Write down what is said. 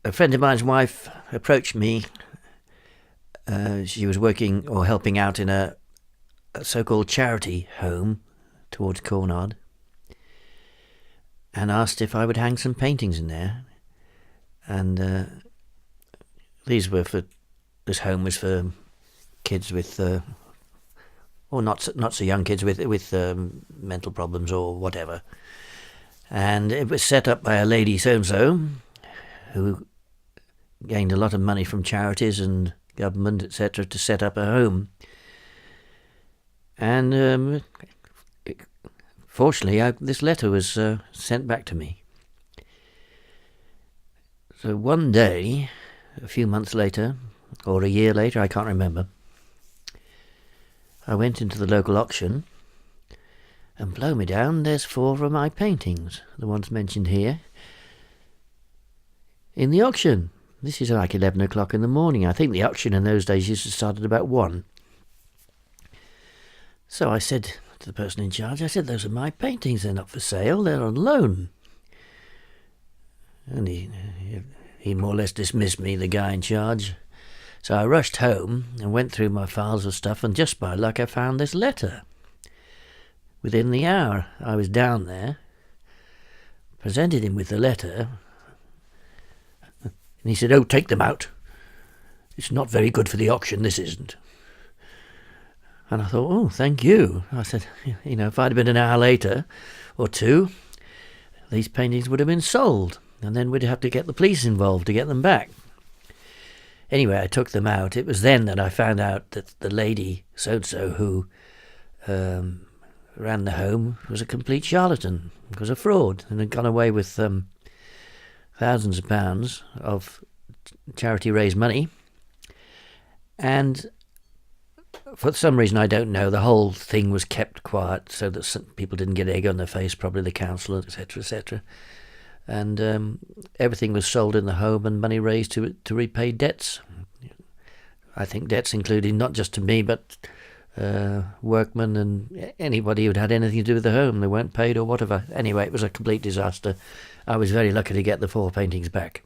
a friend of mine's wife approached me. She was working or helping out in a so-called charity home towards Cornard, and asked if I would hang some paintings in there. And this home was for kids with, or not so young kids with mental problems or whatever. And it was set up by a lady so-and-so who gained a lot of money from charities and government, etc., to set up a home. And fortunately, this letter was sent back to me. So one day, a few months later, or a year later, I can't remember, I went into the local auction, and blow me down, there's 4 of my paintings, the ones mentioned here, in the auction. This is like 11 o'clock in the morning. I think the auction in those days used to start at about 1. So I said to the person in charge, I said, those are my paintings, they're not for sale, they're on loan. And he more or less dismissed me, the guy in charge. So I rushed home and went through my files of stuff, and just by luck I found this letter. Within the hour I was down there, presented him with the letter, and he said, "Oh, take them out. It's not very good for the auction, this isn't." And I thought, "Oh, thank you." I said, if I'd been an hour later or 2, these paintings would have been sold, and then we'd have to get the police involved to get them back. Anyway, I took them out. It was then that I found out that the lady so-and-so who ran the home was a complete charlatan, was a fraud, and had gone away with thousands of pounds of charity raised money. And for some reason I don't know, the whole thing was kept quiet so that some people didn't get egg on their face, probably the council, etc., etc. And everything was sold in the home and money raised to repay debts. I think debts including not just to me, but workmen and anybody who'd had anything to do with the home. They weren't paid or whatever. Anyway, it was a complete disaster. I was very lucky to get the 4 paintings back.